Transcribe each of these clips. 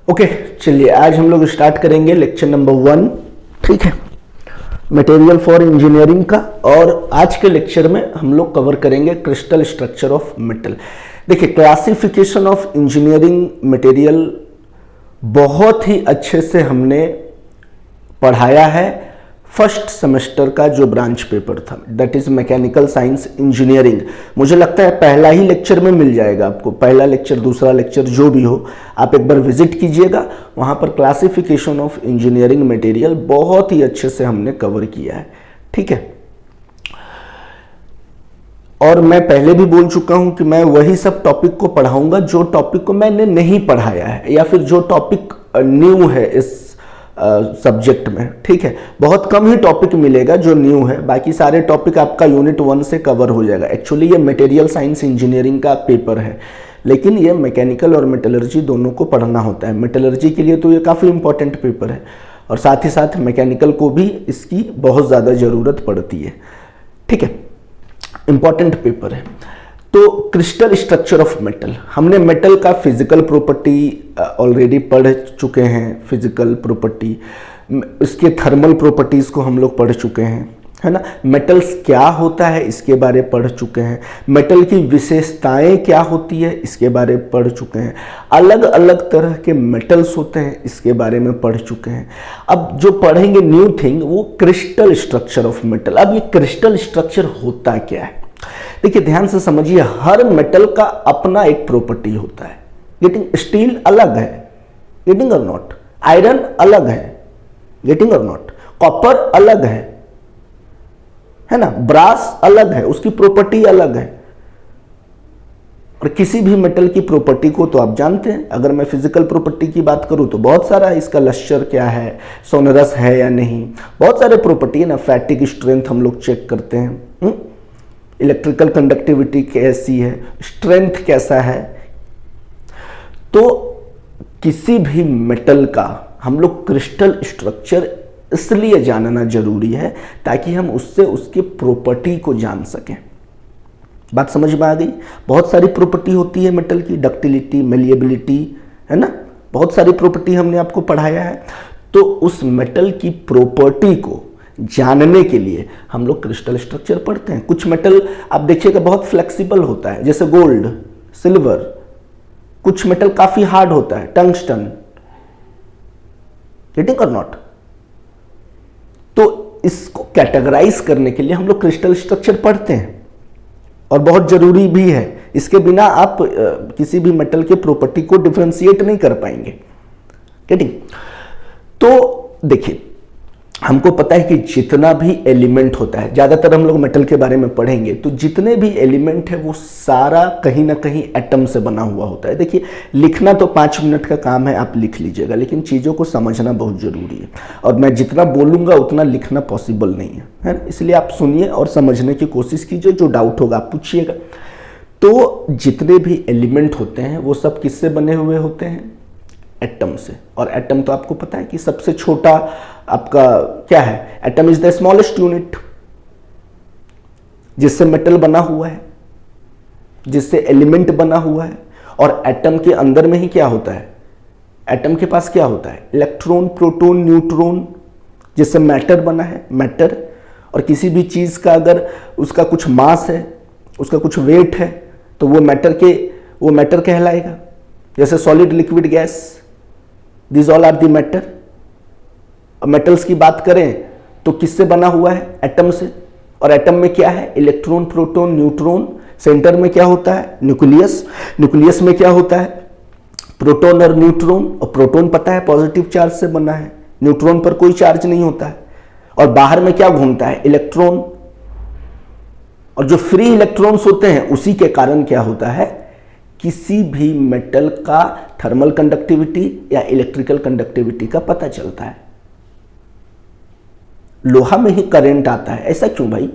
Okay, चलिए आज हम लोग स्टार्ट करेंगे लेक्चर नंबर 1। ठीक है, मटेरियल फॉर इंजीनियरिंग का। और आज के लेक्चर में हम लोग कवर करेंगे क्रिस्टल स्ट्रक्चर ऑफ मेटल। देखिए, क्लासिफिकेशन ऑफ इंजीनियरिंग मटेरियल बहुत ही अच्छे से हमने पढ़ाया है फर्स्ट सेमेस्टर का जो ब्रांच पेपर था, that is mechanical science engineering. मुझे लगता है पहला ही लेक्चर में मिल जाएगा आपको, पहला लेक्चर दूसरा लेक्चर जो भी हो, आप एक बार विजिट कीजिएगा। वहां पर क्लासिफिकेशन ऑफ इंजीनियरिंग मटेरियल बहुत ही अच्छे से हमने कवर किया है। ठीक है, और मैं पहले भी बोल चुका हूं कि मैं वही सब टॉपिक को पढ़ाऊंगा जो टॉपिक को मैंने नहीं पढ़ाया है या फिर जो टॉपिक न्यू है इस सब्जेक्ट में। ठीक है, बहुत कम ही टॉपिक मिलेगा जो न्यू है, बाकी सारे टॉपिक आपका यूनिट 1 से कवर हो जाएगा। एक्चुअली ये मटेरियल साइंस इंजीनियरिंग का पेपर है, लेकिन ये मैकेनिकल और मेटलर्जी दोनों को पढ़ना होता है। मेटलर्जी के लिए तो ये काफ़ी इंपॉर्टेंट पेपर है और साथ ही साथ मैकेनिकल को भी इसकी बहुत ज़्यादा ज़रूरत पड़ती है। ठीक है, इंपॉर्टेंट पेपर है। तो क्रिस्टल स्ट्रक्चर ऑफ मेटल, हमने मेटल का फिजिकल प्रॉपर्टी ऑलरेडी पढ़ चुके हैं। फिजिकल प्रॉपर्टी, इसके थर्मल प्रॉपर्टीज़ को हम लोग पढ़ चुके हैं, है ना। मेटल्स क्या होता है इसके बारे में पढ़ चुके हैं। मेटल की विशेषताएं क्या होती है इसके बारे में पढ़ चुके हैं। अलग अलग तरह के मेटल्स होते हैं इसके बारे में पढ़ चुके हैं। अब जो पढ़ेंगे न्यू थिंग वो क्रिस्टल स्ट्रक्चर ऑफ मेटल। अब ये क्रिस्टल स्ट्रक्चर होता क्या है, देखिए ध्यान से समझिए। हर मेटल का अपना एक प्रॉपर्टी होता है। गेटिंग, स्टील अलग है, गेटिंग और नॉट। आयरन अलग है, गेटिंग और नॉट। कॉपर अलग है ना। ब्रास अलग है, उसकी प्रॉपर्टी अलग है। और किसी भी मेटल की प्रॉपर्टी को तो आप जानते हैं। अगर मैं फिजिकल प्रॉपर्टी की बात करूं तो बहुत सारा है। इसका लश्चर क्या है, सोनरस है या नहीं, बहुत सारे प्रॉपर्टी है ना। फैटिक स्ट्रेंथ हम लोग चेक करते हैं, इलेक्ट्रिकल कंडक्टिविटी कैसी है, स्ट्रेंथ कैसा है। तो किसी भी मेटल का हम लोग क्रिस्टल स्ट्रक्चर इसलिए जानना जरूरी है ताकि हम उससे उसके प्रॉपर्टी को जान सकें। बात समझ में आ गई। बहुत सारी प्रॉपर्टी होती है मेटल की, डक्टिलिटी, मेलिएबिलिटी, है ना। बहुत सारी प्रॉपर्टी हमने आपको पढ़ाया है। तो उस मेटल की प्रॉपर्टी को जानने के लिए हम लोग क्रिस्टल स्ट्रक्चर पढ़ते हैं। कुछ मेटल आप देखिएगा बहुत फ्लेक्सिबल होता है, जैसे गोल्ड, सिल्वर। कुछ मेटल काफी हार्ड होता है, टंगस्टन, गेटिंग और नॉट। तो इसको कैटेगराइज करने के लिए हम लोग क्रिस्टल स्ट्रक्चर पढ़ते हैं और बहुत जरूरी भी है। इसके बिना आप किसी भी मेटल के प्रॉपर्टी को डिफरेंशिएट नहीं कर पाएंगे, गेटिंग। तो देखिए, हमको पता है कि जितना भी एलिमेंट होता है, ज्यादातर हम लोग मेटल के बारे में पढ़ेंगे, तो जितने भी एलिमेंट है वो सारा कहीं ना कहीं एटम से बना हुआ होता है। देखिए, लिखना तो 5 मिनट का काम है, आप लिख लीजिएगा, लेकिन चीज़ों को समझना बहुत जरूरी है। और मैं जितना बोलूँगा उतना लिखना पॉसिबल नहीं है ना। इसलिए आप सुनिए और समझने की कोशिश कीजिए। जो डाउट होगा आप पूछिएगा। तो जितने भी एलिमेंट होते हैं वो सब किससे बने हुए होते हैं? एटम से। और एटम तो आपको पता है कि सबसे छोटा आपका क्या है? Atom is the smallest unit, जिससे मेटल बना हुआ है, जिससे एलिमेंट बना हुआ है। और एटम के अंदर में ही क्या होता है? एटम के पास क्या होता है? इलेक्ट्रॉन, प्रोटॉन, न्यूट्रॉन, जिससे मैटर बना है, मैटर। और किसी भी चीज का अगर उसका कुछ मास है, उसका कुछ वेट है, तो वो मैटर कहलाएगा। जैसे solid, liquid, gas, this all are the matter. Metals की बात करें तो किससे बना हुआ है? एटम से। और एटम में क्या है? Electron, proton, neutron. सेंटर में क्या होता है? न्यूक्लियस। न्यूक्लियस में क्या होता है? प्रोटॉन और न्यूट्रॉन। और प्रोटॉन पता है पॉजिटिव चार्ज से बना है, न्यूट्रॉन पर कोई चार्ज नहीं होता है। और बाहर में क्या घूमता है? इलेक्ट्रॉन। और जो फ्री इलेक्ट्रॉन्स होते हैं उसी के कारण क्या होता है? किसी भी मेटल का थर्मल कंडक्टिविटी या इलेक्ट्रिकल कंडक्टिविटी का पता चलता है। लोहा में ही करंट आता है, ऐसा क्यों भाई?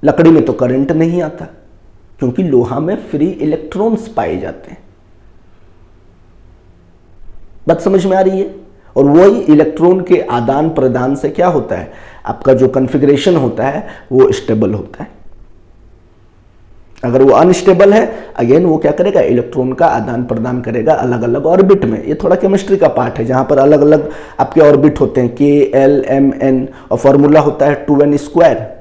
लकड़ी में तो करंट नहीं आता, क्योंकि लोहा में फ्री इलेक्ट्रॉन्स पाए जाते हैं। बात समझ में आ रही है? और वही इलेक्ट्रॉन के आदान प्रदान से क्या होता है? आपका जो कॉन्फ़िगरेशन होता है वो स्टेबल होता है। अगर वो अनस्टेबल है, अगेन वो क्या करेगा, इलेक्ट्रॉन का आदान प्रदान करेगा अलग अलग ऑर्बिट में। ये थोड़ा केमिस्ट्री का पार्ट है, जहां पर अलग अलग आपके ऑर्बिट होते हैं, K, L, M, N, और फॉर्मूला होता है 2n²।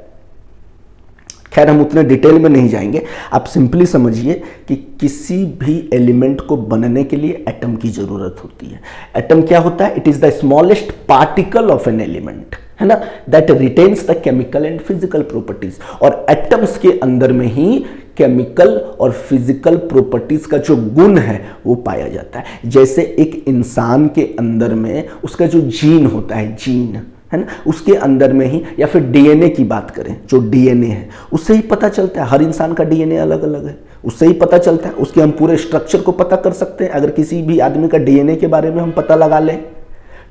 खैर हम उतने डिटेल में नहीं जाएंगे, आप सिंपली समझिए कि किसी भी एलिमेंट को बनने के लिए एटम की जरूरत होती है। एटम क्या होता है? It is the smallest particle of an element, है ना, that retains the chemical and physical properties. और एटम्स के अंदर में ही केमिकल और फिजिकल प्रॉपर्टीज का जो गुण है वो पाया जाता है। जैसे एक इंसान के अंदर में उसका जो जीन होता है, जीन है ना, उसके अंदर में ही, या फिर डीएनए की बात करें, जो डीएनए है उससे ही पता चलता है। हर इंसान का डीएनए अलग अलग है, उससे ही पता चलता है। उसके हम पूरे स्ट्रक्चर को पता कर सकते हैं अगर किसी भी आदमी का डीएनए के बारे में हम पता लगा लें।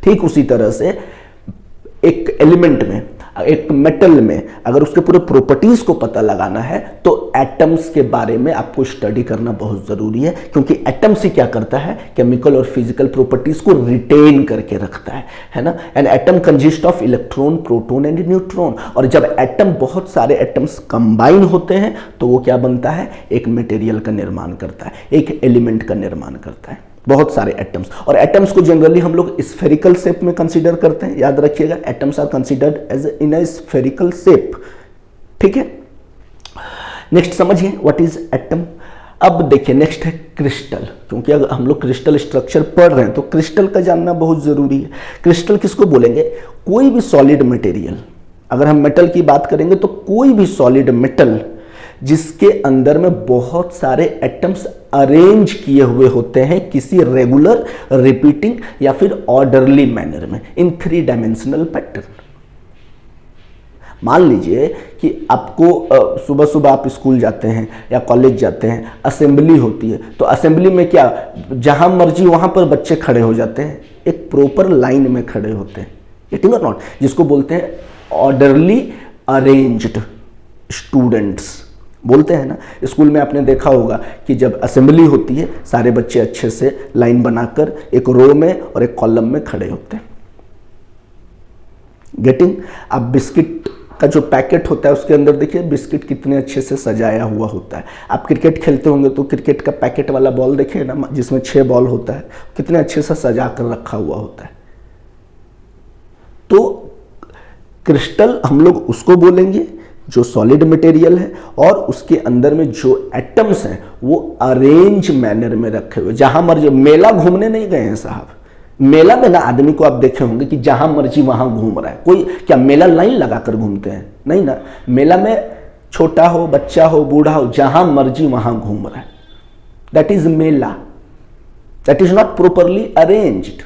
ठीक उसी तरह से एक एलिमेंट में, एक मेटल में अगर उसके पूरे प्रॉपर्टीज को पता लगाना है तो एटम्स के बारे में आपको स्टडी करना बहुत जरूरी है, क्योंकि एटम्स ही क्या करता है, केमिकल और फिजिकल प्रॉपर्टीज को रिटेन करके रखता है ना। An atom consist of electron, proton and neutron. और जब एटम, बहुत सारे एटम्स कंबाइन होते हैं तो वो क्या बनता है, एक मटेरियल का निर्माण करता है, एक एलिमेंट का निर्माण करता है। बहुत सारे एटम्स, और एटम्स को जनरली हम लोग स्फेरिकल शेप में कंसीडर करते हैं। याद रखिएगा, atoms are considered as in a spherical shape. ठीक है, नेक्स्ट समझिए व्हाट इज एटम। अब देखिए नेक्स्ट है क्रिस्टल, क्योंकि अगर हम लोग क्रिस्टल स्ट्रक्चर पढ़ रहे हैं तो क्रिस्टल का जानना बहुत जरूरी है। क्रिस्टल किसको बोलेंगे? कोई भी सॉलिड मटेरियल, अगर हम मेटल की बात करेंगे तो कोई भी सॉलिड मेटल जिसके अंदर में बहुत सारे एटम्स अरेंज किए हुए होते हैं किसी रेगुलर, रिपीटिंग या फिर ऑर्डरली मैनर में, इन 3 डायमेंशनल पैटर्न। मान लीजिए कि आपको सुबह सुबह आप स्कूल जाते हैं या कॉलेज जाते हैं, असेंबली होती है, तो असेंबली में क्या, जहां मर्जी वहां पर बच्चे खड़े हो जाते हैं, एक प्रॉपर लाइन में खड़े होते हैं, गेटिंग और नॉट, जिसको बोलते हैं ऑर्डरली अरेंज्ड स्टूडेंट्स बोलते हैं ना। स्कूल में आपने देखा होगा कि जब असेंबली होती है सारे बच्चे अच्छे से लाइन बनाकर एक रो में और एक कॉलम में खड़े होते हैं, गेटिंग। अब बिस्किट का जो पैकेट होता है उसके अंदर देखिए बिस्किट कितने अच्छे से सजाया हुआ होता है। आप क्रिकेट खेलते होंगे तो क्रिकेट का पैकेट वाला बॉल देखिए ना, जिसमें 6 बॉल होता है, कितने अच्छे से सजा कर रखा हुआ होता है। तो क्रिस्टल हम लोग उसको बोलेंगे जो सॉलिड मटेरियल है और उसके अंदर में जो एटम्स हैं वो अरेंज मैनर में रखे हुए, जहां मर्जी। मेला घूमने नहीं गए हैं साहब, मेला में ना आदमी को आप देखे होंगे कि जहां मर्जी वहां घूम रहा है। कोई क्या मेला लाइन लगाकर घूमते हैं? नहीं ना, मेला में छोटा हो, बच्चा हो, बूढ़ा हो, जहां मर्जी वहां घूम रहा है, that is Mela, that is not properly arranged.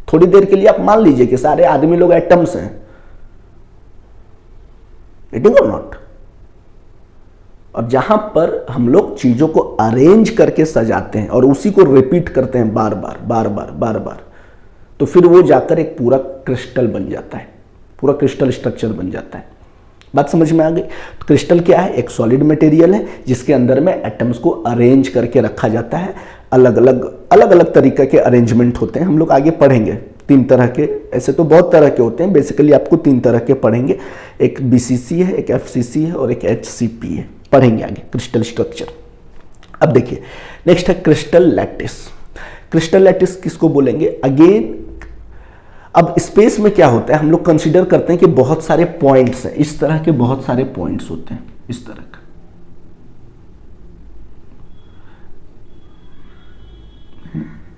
थोड़ी देर के लिए आप मान लीजिए कि सारे आदमी लोग एटम्स हैं, गेटिंग और नॉट। और जहां पर हम लोग चीजों को अरेंज करके सजाते हैं और उसी को रिपीट करते हैं बार बार बार बार बार बार, तो फिर वो जाकर एक पूरा क्रिस्टल बन जाता है, पूरा क्रिस्टल स्ट्रक्चर बन जाता है। बात समझ में आ गई? तो क्रिस्टल क्या है? एक सॉलिड मटेरियल है जिसके अंदर में एटम्स को अरेंज करके रखा जाता है। अलग अलग तरीके के अरेंजमेंट होते हैं, हम लोग आगे पढ़ेंगे। 3 तरह के, ऐसे तो बहुत तरह के होते हैं, बेसिकली आपको 3 तरह के पढ़ेंगे। एक BCC है, एक FCC है और एक HCP है, पढ़ेंगे आगे क्रिस्टल स्ट्रक्चर। अब देखिए नेक्स्ट है क्रिस्टल लैटिस। क्रिस्टल लैटिस किसको बोलेंगे? अगेन अब स्पेस में क्या होता है, हम लोग कंसीडर करते हैं कि बहुत सारे पॉइंट्स हैं, इस तरह के बहुत सारे पॉइंट्स होते हैं, इस तरह का,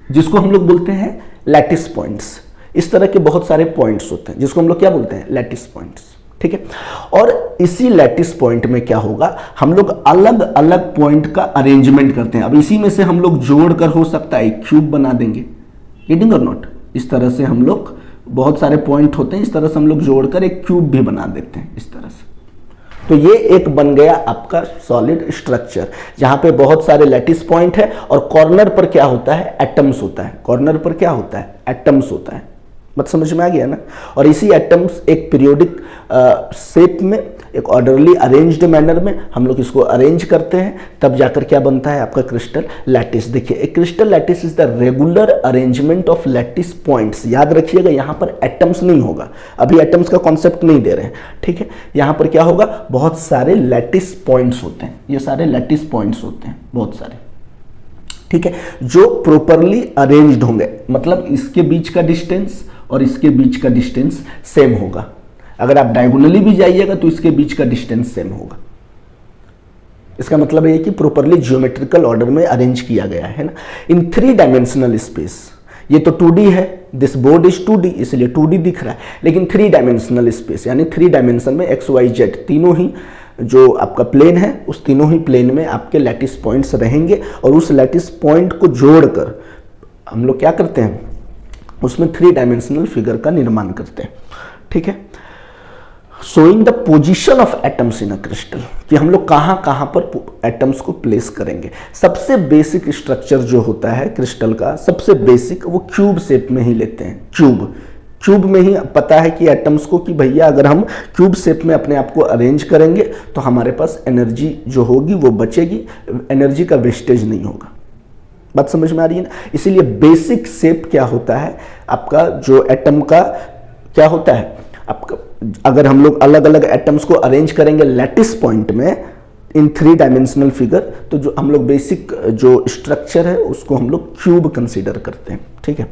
जिसको हम लोग बोलते हैं लैटिस पॉइंट्स। इस तरह के बहुत सारे पॉइंट्स होते हैं जिसको हम लोग क्या बोलते हैं? Lattice points. ठीक है, और इसी लैटिस पॉइंट में क्या होगा, हम लोग अलग अलग पॉइंट का अरेंजमेंट करते हैं। अब इसी में से हम लोग जोड़कर हो सकता है एक क्यूब बना देंगे, गेटिंग और नॉट। इस तरह से हम लोग, बहुत सारे पॉइंट होते हैं, इस तरह से हम लोग जोड़कर एक क्यूब भी बना देते हैं, इस तरह से। तो ये एक बन गया आपका सॉलिड स्ट्रक्चर, जहां पे बहुत सारे लैटिस पॉइंट है और कॉर्नर पर क्या होता है? एटम्स होता है। कॉर्नर पर क्या होता है? एटम्स होता है। बात समझ में आ गया ना? और इसी एटम्स एक पीरियोडिक शेप में एक ऑर्डरली अरेंज्ड मैनर में हम लोग इसको अरेंज करते हैं, तब जाकर क्या बनता है आपका क्रिस्टल लैटिस। देखिए एक crystal lattice is the regular arrangement of lattice points. याद रखिएगा यहाँ पर एटम्स नहीं होगा, अभी एटम्स का कॉन्सेप्ट नहीं दे रहे हैं, ठीक है। यहाँ पर क्या होगा, बहुत सारे लैटिस पॉइंट्स होते हैं, ये सारे लैटिस पॉइंट्स होते हैं बहुत सारे, ठीक है, जो प्रॉपरली अरेंज्ड होंगे। मतलब इसके बीच का डिस्टेंस और इसके बीच का डिस्टेंस सेम होगा। अगर आप डायगोनली भी जाइएगा तो इसके बीच का डिस्टेंस सेम होगा। इसका मतलब है कि प्रॉपरली ज्योमेट्रिकल ऑर्डर में अरेंज किया गया है ना। इन 3 डायमेंशनल स्पेस, ये तो 2D है, दिस बोर्ड इज 2D इसलिए 2D दिख रहा है, लेकिन 3 डायमेंशनल स्पेस यानी 3 डायमेंशन में एक्स वाई जेड तीनों ही जो आपका प्लेन है उस तीनों ही प्लेन में आपके लैटिस पॉइंट्स रहेंगे, और उस लैटिस पॉइंट को जोड़कर हम लोग क्या करते हैं, उसमें 3 डायमेंशनल फिगर का निर्माण करते हैं, ठीक है। Showing the position of atoms in a crystal, कि हम लोग कहाँ कहाँ पर एटम्स को प्लेस करेंगे। सबसे बेसिक स्ट्रक्चर जो होता है क्रिस्टल का, सबसे बेसिक वो क्यूब शेप में ही लेते हैं। क्यूब में ही पता है कि एटम्स को कि भैया अगर हम क्यूब शेप में अपने आप को अरेंज करेंगे तो हमारे पास एनर्जी जो होगी वो बचेगी, एनर्जी का वेस्टेज नहीं होगा। बात समझ में आ रही है ना। इसीलिए बेसिक शेप क्या होता है आपका, जो एटम का क्या होता है आपका, अगर हम लोग अलग अलग एटम्स को अरेंज करेंगे लैटिस पॉइंट में इन 3 डायमेंशनल फिगर, तो जो हम लोग बेसिक जो स्ट्रक्चर है उसको हम लोग क्यूब कंसीडर करते हैं, ठीक है।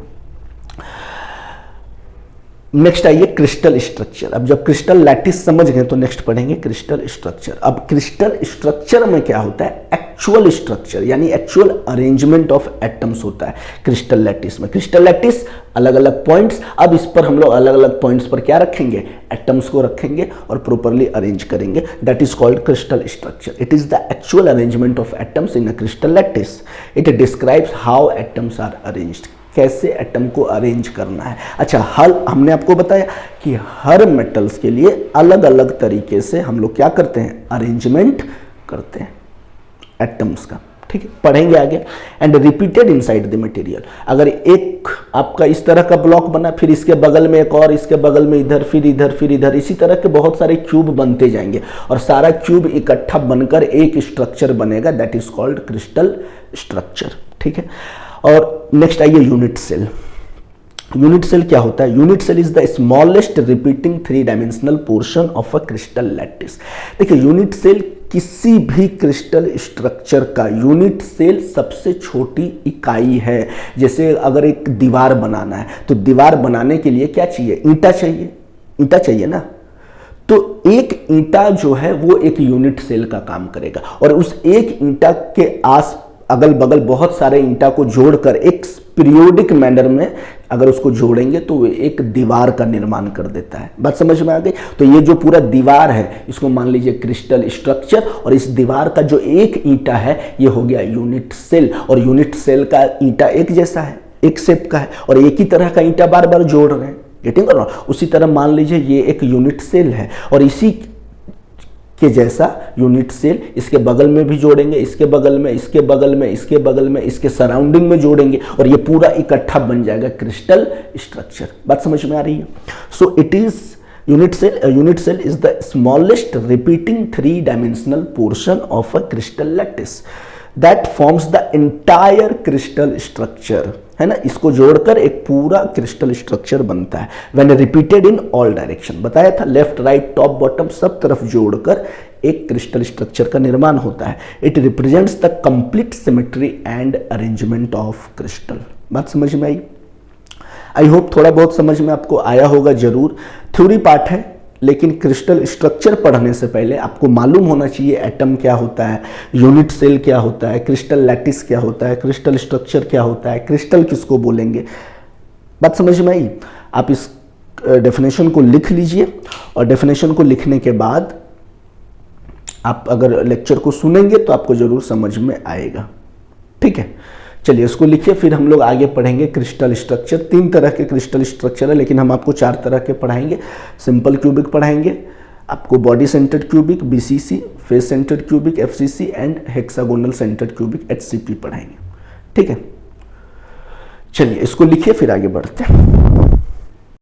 नेक्स्ट आइए क्रिस्टल स्ट्रक्चर। अब जब क्रिस्टल लैटिस समझ गए तो नेक्स्ट पढ़ेंगे क्रिस्टल स्ट्रक्चर। अब क्रिस्टल स्ट्रक्चर में क्या होता है, एक्चुअल स्ट्रक्चर यानी एक्चुअल अरेंजमेंट ऑफ एटम्स होता है क्रिस्टल लैटिस में। क्रिस्टल लैटिस अलग अलग पॉइंट्स, अब इस पर हम लोग अलग अलग पॉइंट्स पर क्या रखेंगे, एटम्स को रखेंगे और प्रॉपरली अरेंज करेंगे, that is called crystal structure. It is the actual arrangement of atoms in a crystal lattice. It describes how atoms are arranged, कैसे एटम को अरेंज करना है। अच्छा, हमने आपको बताया कि हर मेटल्स के लिए अलग अलग तरीके से हम लोग क्या करते हैं, अरेंजमेंट करते हैं एटम्स का, ठीक है, पढ़ेंगे आगे। And repeated inside the material, अगर एक आपका इस तरह का ब्लॉक बना, फिर इसके बगल में एक और, इसके बगल में इधर, फिर इधर, फिर इधर, इसी तरह के बहुत सारे क्यूब बनते जाएंगे और सारा क्यूब इकट्ठा बनकर एक स्ट्रक्चर बनेगा, that is called crystal structure, ठीक है। और नेक्स्ट आइए यूनिट सेल। यूनिट सेल क्या होता है, unit cell is the smallest repeating 3 dimensional portion of a crystal lattice. देखिए यूनिट सेल किसी भी क्रिस्टल स्ट्रक्चर का यूनिट सेल सबसे छोटी इकाई है। जैसे अगर एक दीवार बनाना है तो दीवार बनाने के लिए क्या चाहिए, ईंटा चाहिए, ईंटा चाहिए ना, तो एक ईंटा जो है वो एक यूनिट सेल का काम करेगा, और उस एक ईंटा के आस अगल बगल बहुत सारे ईंटा को जोड़कर एक पीरियोडिक मैनर में अगर उसको जोड़ेंगे तो वो एक दीवार का निर्माण कर देता है। बात समझ में आ गई। तो ये जो पूरा दीवार है इसको मान लीजिए क्रिस्टल स्ट्रक्चर, और इस दीवार का जो एक ईंटा है ये हो गया यूनिट सेल, और यूनिट सेल का ईंटा एक जैसा है, एक शेप का है, और एक ही तरह का ईंटा बार बार जोड़ रहे हैं, गेटिंग कर रहा हूं। उसी तरह मान लीजिए ये एक यूनिट सेल है, और इसी के जैसा यूनिट सेल इसके बगल में भी जोड़ेंगे, इसके बगल में, इसके बगल में, इसके बगल में, इसके सराउंडिंग में जोड़ेंगे, और ये पूरा इकट्ठा बन जाएगा क्रिस्टल स्ट्रक्चर। बात समझ में आ रही है। So it is unit cell is the smallest repeating 3 dimensional portion of a crystal lattice that forms the entire crystal structure, है ना। इसको जोड़कर एक पूरा क्रिस्टल स्ट्रक्चर बनता है। When repeated in all direction, बताया था लेफ्ट राइट टॉप बॉटम सब तरफ जोड़कर एक क्रिस्टल स्ट्रक्चर का निर्माण होता है। It represents the complete symmetry and arrangement of crystal. बात समझ में आई। आई होप थोड़ा बहुत समझ में आपको आया होगा जरूर। थ्योरी पार्ट है, लेकिन क्रिस्टल स्ट्रक्चर पढ़ने से पहले आपको मालूम होना चाहिए एटम क्या होता है, यूनिट सेल क्या होता है, क्रिस्टल लैटिस क्या होता है, क्रिस्टल स्ट्रक्चर क्या होता है, क्रिस्टल किसको बोलेंगे। बात समझ में आई। आप इस डेफिनेशन को लिख लीजिए, और डेफिनेशन को लिखने के बाद आप अगर लेक्चर को सुनेंगे तो आपको जरूर समझ में आएगा, ठीक है। चलिए इसको लिखिए, फिर हम लोग आगे पढ़ेंगे क्रिस्टल स्ट्रक्चर। 3 तरह के क्रिस्टल स्ट्रक्चर है, लेकिन हम आपको 4 तरह के पढ़ाएंगे। सिंपल क्यूबिक पढ़ाएंगे, आपको body centred cubic BCC, face centred cubic FCC and hexagonal centred cubic HCP पढ़ाएंगे, ठीक है। चलिए इसको लिखिए, फिर आगे बढ़ते हैं।